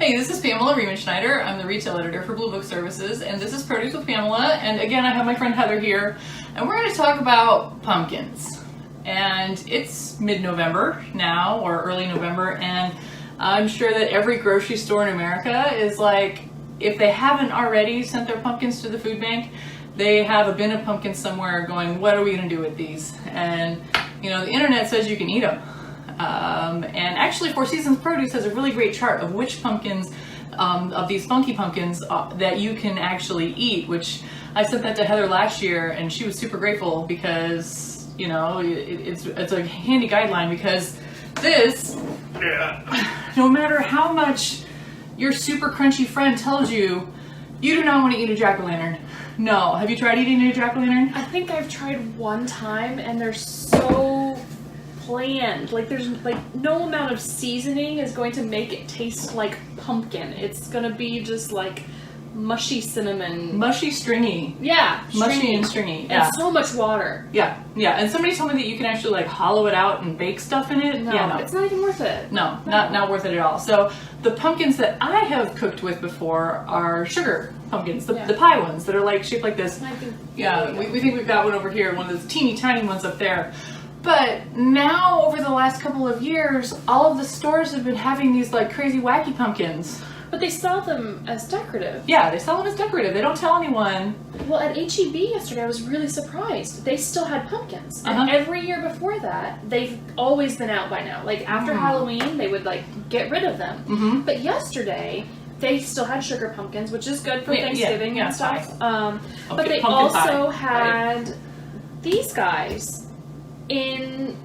Hey, this is Pamela Riemenschneider. I'm the retail editor for Blue Book Services, and this is Produce with Pamela. And again, I have my friend Heather here, and we're going to talk about pumpkins. And it's mid-November now, or early November, and I'm sure that every grocery store in America is like, if they haven't already sent their pumpkins to the food bank, they have a bin of pumpkins somewhere going, what are we going to do with these? And, you know, the internet says you can eat them. And actually, Four Seasons Produce has a really great chart of which pumpkins, of these funky pumpkins, that you can actually eat, which I sent that to Heather last year, and she was super grateful because, you know, it's a handy guideline, because this, no matter how much your super crunchy friend tells you, you do not want to eat a jack-o'-lantern. No. Have you tried eating a jack-o'-lantern? I think I've tried one time, and they're so bland. Like, there's like no amount of seasoning is going to make it taste like pumpkin. It's gonna be just like mushy cinnamon. Mushy, stringy. Yeah. Mushy and stringy. Yeah. And so much water. Yeah. Yeah. And somebody told me that you can actually like hollow it out and bake stuff in it. No, yeah, no. It's not even worth it. No, not worth it at all. So the pumpkins that I have cooked with before are sugar pumpkins, the pie ones that are like shaped like this. Yeah, we think we've got one over here, one of those teeny tiny ones up there. But now, over the last couple of years, all of the stores have been having these like crazy wacky pumpkins. But they sell them as decorative. Yeah, they sell them as decorative. They don't tell anyone. Well, at HEB yesterday, I was really surprised. They still had pumpkins. And every year before that, they've always been out by now. Like, after Halloween, they would, like, get rid of them. But yesterday, they still had sugar pumpkins, which is good for Thanksgiving and stuff. But they also had these guys in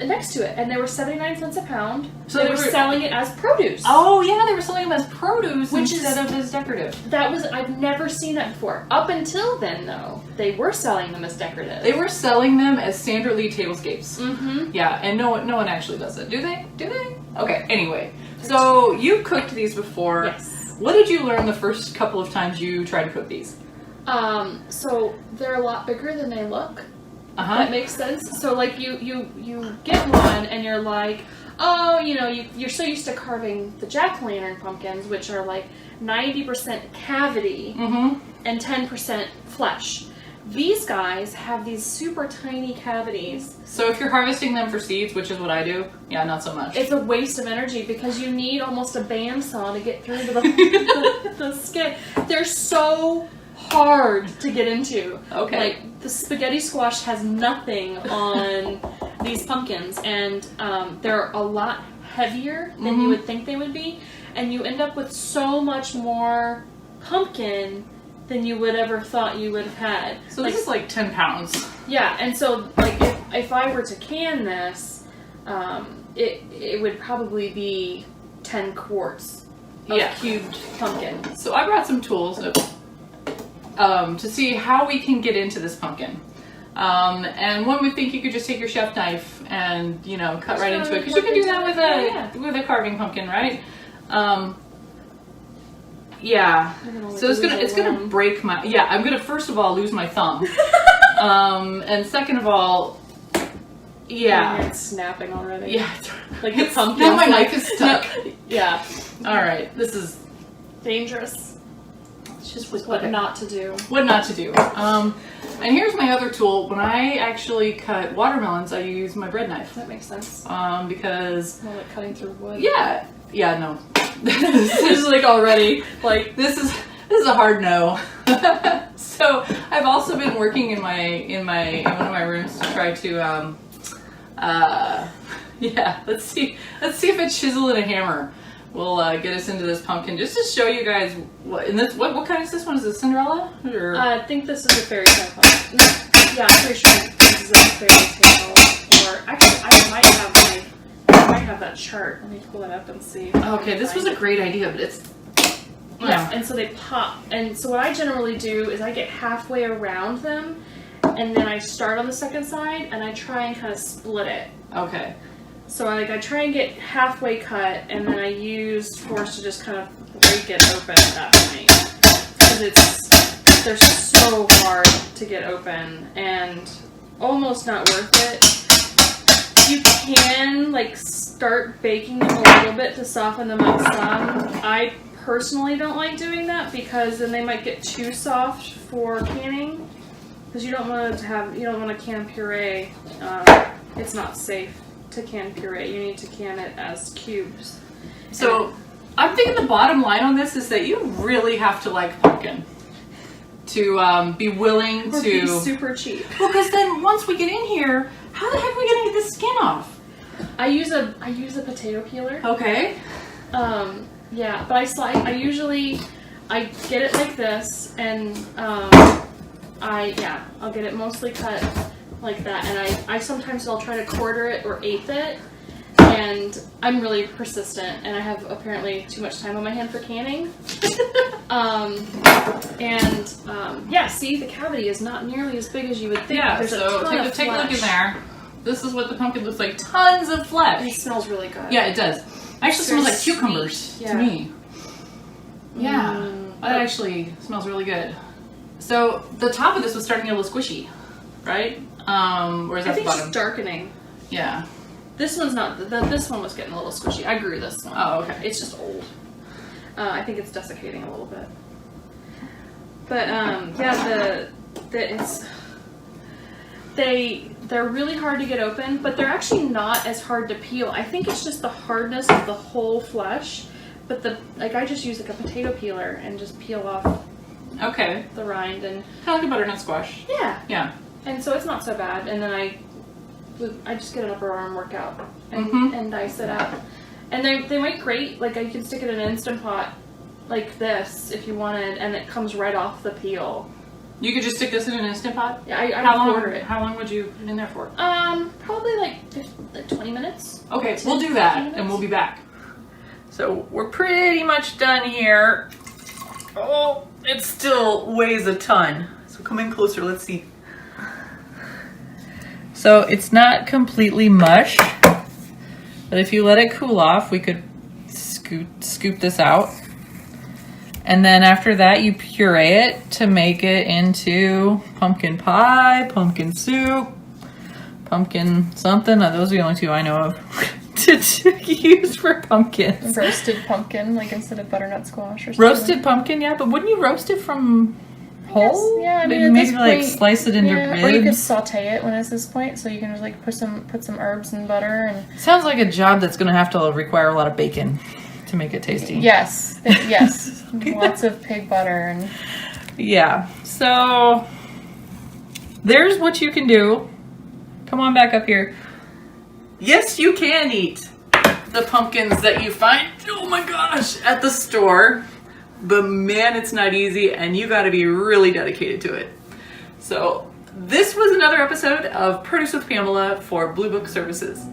next to it, and they were 79 cents a pound. So they were selling it as produce. Oh yeah, they were selling them as produce instead of as decorative. I've never seen that before. Up until then, though, they were selling them as decorative. They were selling them as Sandra Lee tablescapes. Yeah, and no one actually does it, do they? Do they? Okay. Anyway, so you cooked these before. Yes. What did you learn the first couple of times you tried to cook these? So they're a lot bigger than they look. That makes sense. So like you get one and you're like, oh, you know, you're so used to carving the jack-o'-lantern pumpkins, which are like 90% cavity and 10% flesh. These guys have these super tiny cavities. So if you're harvesting them for seeds, which is what I do, yeah, not so much. It's a waste of energy because you need almost a bandsaw to get through to the skin. They're so hard to get into. Okay. Like, the spaghetti squash has nothing on these pumpkins, and they're a lot heavier than you would think they would be, and you end up with so much more pumpkin than you would ever thought you would have had. So this is like 10 pounds. Yeah, and so like if I were to can this, it would probably be 10 quarts of cubed pumpkin. So I brought some tools to see how we can get into this pumpkin. And one would think you could just take your chef knife and, you know, cut right into it, because you can do that with a carving pumpkin, right? Yeah. So it's gonna break my. Yeah, I'm gonna first of all lose my thumb, and second of all, it's snapping already. Yeah, like the pumpkin. Now my knife is stuck. Yeah. All right, this is dangerous. It's just what not to do. What not to do. And here's my other tool. When I actually cut watermelons, I use my bread knife. That makes sense. Because like cutting through wood. Yeah, no. This is like already like this is a hard no. So I've also been working in one of my rooms to try to let's see if a chisel and a hammer will get us into this pumpkin, just to show you guys what kind is this one? Is it Cinderella? Or? I think this is a fairy tale pumpkin. Yeah, I'm pretty sure this is a fairy tale. Or actually, I might have that chart. Let me pull it up and see. Okay, this was a great idea, but it's and so they pop. And so what I generally do is I get halfway around them, and then I start on the second side, and I try and kind of split it. Okay. So I try and get halfway cut, and then I use force to just kind of break it open at that point, because they're so hard to get open and almost not worth it. You can like start baking them a little bit to soften them up some. I personally don't like doing that because then they might get too soft for canning. Because you don't want to can puree. It's not safe to can puree. You need to can it as cubes. So I'm thinking the bottom line on this is that you really have to like pumpkin to be willing Or to be super cheap. Well, because then once we get in here, how the heck are we gonna get this skin off? I use a potato peeler. Okay. Yeah, but I usually get it like this, and I'll get it mostly cut like that, and I sometimes I'll try to quarter it or eighth it, and I'm really persistent, and I have apparently too much time on my hand for canning. See, the cavity is not nearly as big as you would think. Yeah, There's so a ton of take a look in flesh. there. This is what the pumpkin looks like. Tons of flesh. It smells really good. Yeah, it does. Actually smells like Sweet. cucumbers Yeah. to me. Yeah, that actually smells really good. So the top of this was starting to get a little squishy, right? Whereas I at the think bottom. it's darkening. Yeah. This one's not. This one was getting a little squishy. I grew this one. Oh, okay. It's just old. I think it's desiccating a little bit. But they're really hard to get open, but they're actually not as hard to peel. I think it's just the hardness of the whole flesh. But I just use like a potato peeler and just peel off Okay. the rind and Kind of like a butternut squash. yeah. Yeah. And so it's not so bad. And then I just get an upper arm workout and, and dice it up. And they make great, like you can stick it in an Instant Pot like this if you wanted, and it comes right off the peel. You could just stick this in an Instant Pot? Yeah, I quarter it. How long would you put it in there for? Probably like 20 minutes. Okay, 10, we'll do that 15 minutes. and we'll be back. So we're pretty much done here. Oh, it still weighs a ton. So come in closer, let's see. So it's not completely mush, but if you let it cool off, we could scoop this out. And then after that, you puree it to make it into pumpkin pie, pumpkin soup, pumpkin something. Those are the only two I know of to use for pumpkins. Roasted pumpkin, like instead of butternut squash or something. Roasted pumpkin, yeah, but wouldn't you roast it from whole? Yeah, I mean, maybe at this like point, slice it into yeah, or you could ribs. saute it when it's this point, so you can just like put some herbs and butter and. Sounds like a job that's going to have to require a lot of bacon to make it tasty. Yes, yes, lots of pig butter and. Yeah, so there's what you can do. Come on back up here. Yes, you can eat the pumpkins that you find, oh my gosh, at the store. But man, it's not easy, and you got to be really dedicated to it. So this was another episode of Produce with Pamela for Blue Book Services.